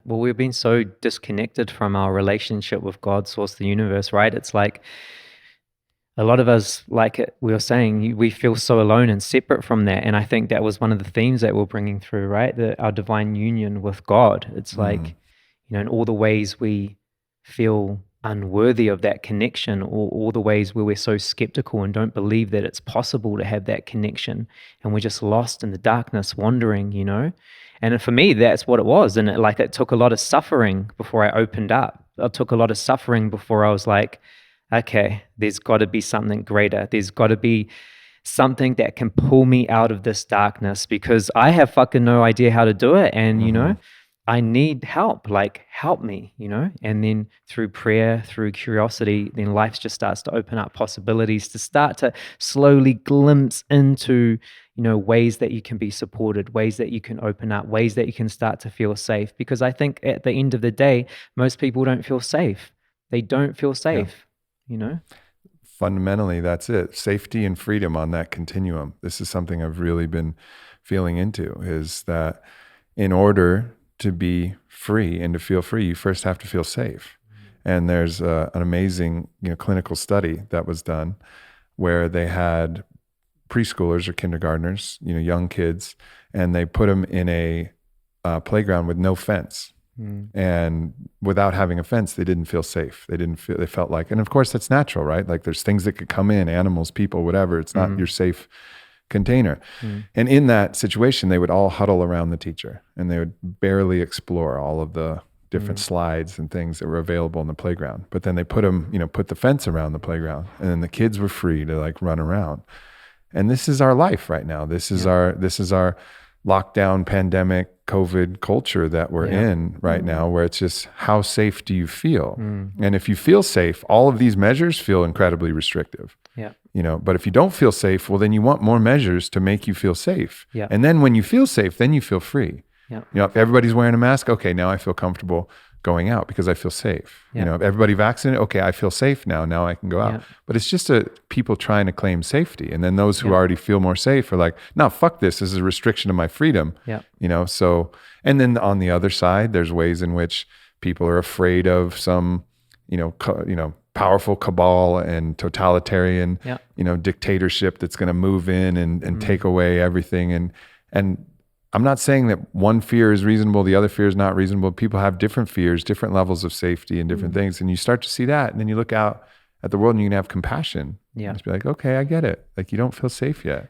Well, we've been so disconnected from our relationship with God, source of the universe, right? It's like a lot of us, like we were saying, we feel so alone and separate from that. And I think that was one of the themes that we're bringing through, right? Our divine union with God. It's like, in all the ways we feel unworthy of that connection, or all the ways where we're so skeptical and don't believe that it's possible to have that connection. And we're just lost in the darkness, wandering. And for me, that's what it was. And it took a lot of suffering before I opened up. It took a lot of suffering before I was like, okay, there's got to be something greater. There's got to be something that can pull me out of this darkness, because I have fucking no idea how to do it. And, I need help, like help me, and then through prayer, through curiosity, then life just starts to open up possibilities to start to slowly glimpse into, ways that you can be supported, ways that you can open up, ways that you can start to feel safe. Because I think at the end of the day, most people don't feel safe. They don't feel safe. Fundamentally, that's it. Safety and freedom on that continuum. This is something I've really been feeling into, is that in order to be free and to feel free, you first have to feel safe. And there's an amazing clinical study that was done where they had preschoolers or kindergartners, young kids, and they put them in a playground with no fence. And without having a fence, they didn't feel safe. They felt like, and of course that's natural, right? Like there's things that could come in, animals, people, whatever. It's not your safe container. And in that situation, they would all huddle around the teacher and they would barely explore all of the different slides and things that were available in the playground. But then they put the fence around the playground, and then the kids were free to like run around. And this is our life right now. This is our lockdown, pandemic, COVID culture that we're in right now, where it's just, how safe do you feel? And if you feel safe, all of these measures feel incredibly restrictive. But if you don't feel safe, well, then you want more measures to make you feel safe. And then when you feel safe, then you feel free. If everybody's wearing a mask, okay, now I feel comfortable going out because I feel safe. If everybody vaccinated, okay, I feel safe now I can go out. But it's just people trying to claim safety. And then those who already feel more safe are like, no, fuck this. This is a restriction of my freedom. So, and then on the other side, there's ways in which people are afraid of some, powerful cabal and totalitarian, dictatorship that's going to move in and take away everything. And I'm not saying that one fear is reasonable, the other fear is not reasonable. People have different fears, different levels of safety and different things. And you start to see that, and then you look out at the world and you can have compassion. Just be like, okay, I get it. Like, you don't feel safe yet.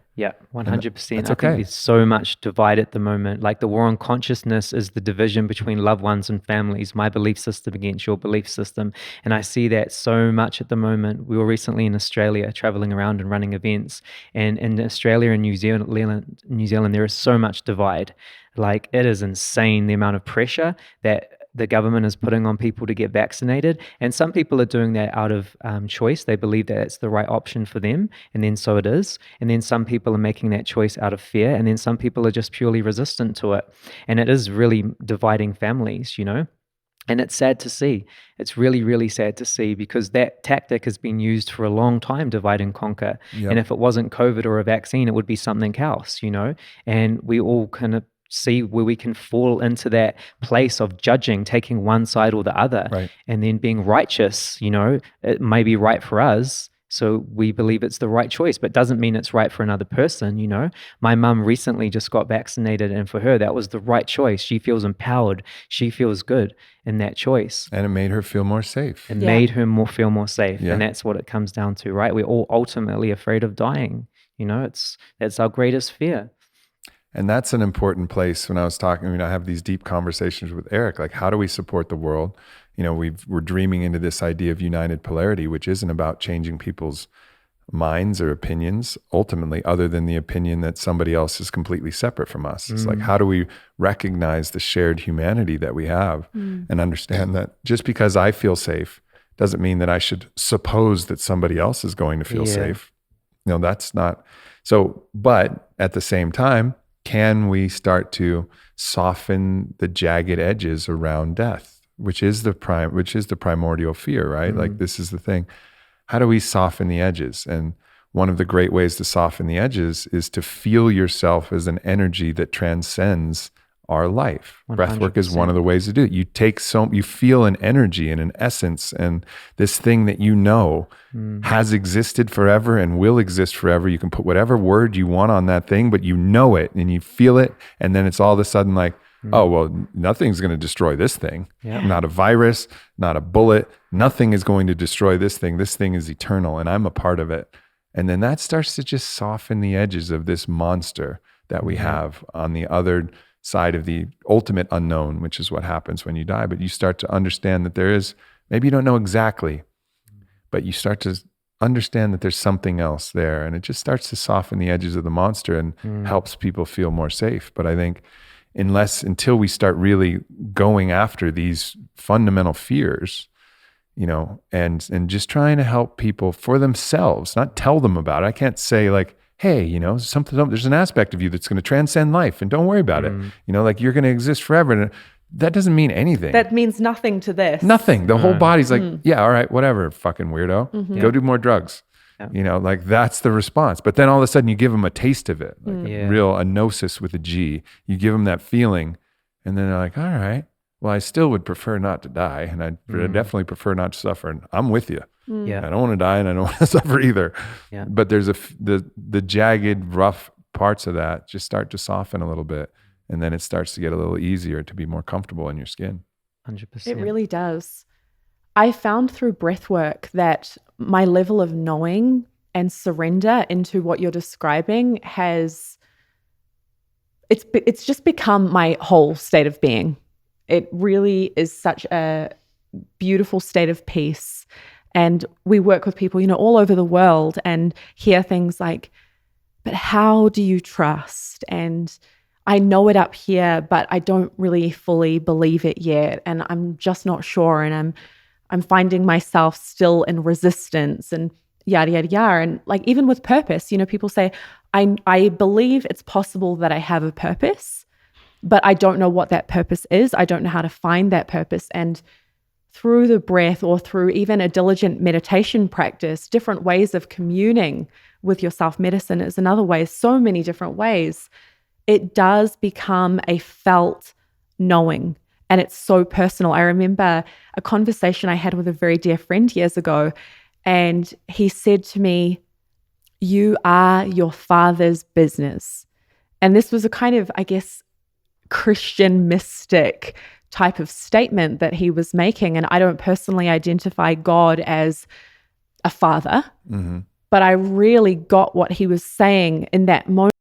100%. That's okay. I think there's so much divide at the moment. Like, the war on consciousness is the division between loved ones and families, my belief system against your belief system. And I see that so much at the moment. We were recently in Australia traveling around and running events. And in Australia and New Zealand, there is so much divide. Like, it is insane the amount of pressure that the government is putting on people to get vaccinated. And some people are doing that out of choice. They believe that it's the right option for them. And then so it is. And then some people are making that choice out of fear. And then some people are just purely resistant to it. And it is really dividing families, And it's sad to see. It's really, really sad to see, because that tactic has been used for a long time, divide and conquer. And if it wasn't COVID or a vaccine, it would be something else, And we all kind of see where we can fall into that place of judging, taking one side or the other, and then being righteous. It may be right for us, so we believe it's the right choice, but doesn't mean it's right for another person. My mum recently just got vaccinated, and for her that was the right choice. She feels empowered, she feels good in that choice, and it made her feel more safe. It made her feel more safe. And that's what it comes down to, right? We're all ultimately afraid of dying. That's our greatest fear. And that's an important place. When I was talking, I have these deep conversations with Eric, like, how do we support the world? We're dreaming into this idea of united polarity, which isn't about changing people's minds or opinions, ultimately, other than the opinion that somebody else is completely separate from us. It's like, how do we recognize the shared humanity that we have and understand that just because I feel safe doesn't mean that I should suppose that somebody else is going to feel safe. That's not. So, but at the same time, can we start to soften the jagged edges around death, which is the primordial fear, right? Like, this is the thing. How do we soften the edges? And one of the great ways to soften the edges is to feel yourself as an energy that transcends our life. Breath work is 100%. one of the ways to do it. You feel an energy and an essence, and this thing that you know has existed forever and will exist forever. You can put whatever word you want on that thing, but you know it and you feel it. And then it's all of a sudden like, oh, well, nothing's going to destroy this thing. Yeah. Not a virus, not a bullet. Nothing is going to destroy this thing. This thing is eternal and I'm a part of it. And then that starts to just soften the edges of this monster that we have on the other side of the ultimate unknown, which is what happens when you die. But you start to understand that there is, maybe you don't know exactly, but you start to understand that there's something else there. And it just starts to soften the edges of the monster and helps people feel more safe. But I think until we start really going after these fundamental fears, you know, and just trying to help people for themselves, not tell them about it. I can't say like, hey, you know, there's an aspect of you that's going to transcend life and don't worry about it. You know, like you're going to exist forever. And that doesn't mean anything. That means nothing to this. Nothing. The whole body's like, yeah, all right, whatever, fucking weirdo. Go do more drugs. Yeah. You know, like that's the response. But then all of a sudden you give them a taste of it, like real gnosis with a G. You give them that feeling and then they're like, all right, well, I still would prefer not to die. And I definitely prefer not to suffer. And I'm with you. Yeah. I don't want to die and I don't want to suffer either. Yeah. But there's the jagged, rough parts of that just start to soften a little bit. And then it starts to get a little easier to be more comfortable in your skin. 100%. It really does. I found through breath work that my level of knowing and surrender into what you're describing it's just become my whole state of being. It really is such a beautiful state of peace. And we work with people, you know, all over the world and hear things like, but how do you trust? And I know it up here, but I don't really fully believe it yet. And I'm just not sure. And I'm finding myself still in resistance and yada, yada, yada. And like, even with purpose, you know, people say, I believe it's possible that I have a purpose, but I don't know what that purpose is. I don't know how to find that purpose. And through the breath or through even a diligent meditation practice, different ways of communing with your self-medicine is another way, so many different ways. It does become a felt knowing. And it's so personal. I remember a conversation I had with a very dear friend years ago, and he said to me, you are your father's business. And this was a kind of, I guess, Christian mystic type of statement that he was making. And I don't personally identify God as a father, but I really got what he was saying in that moment.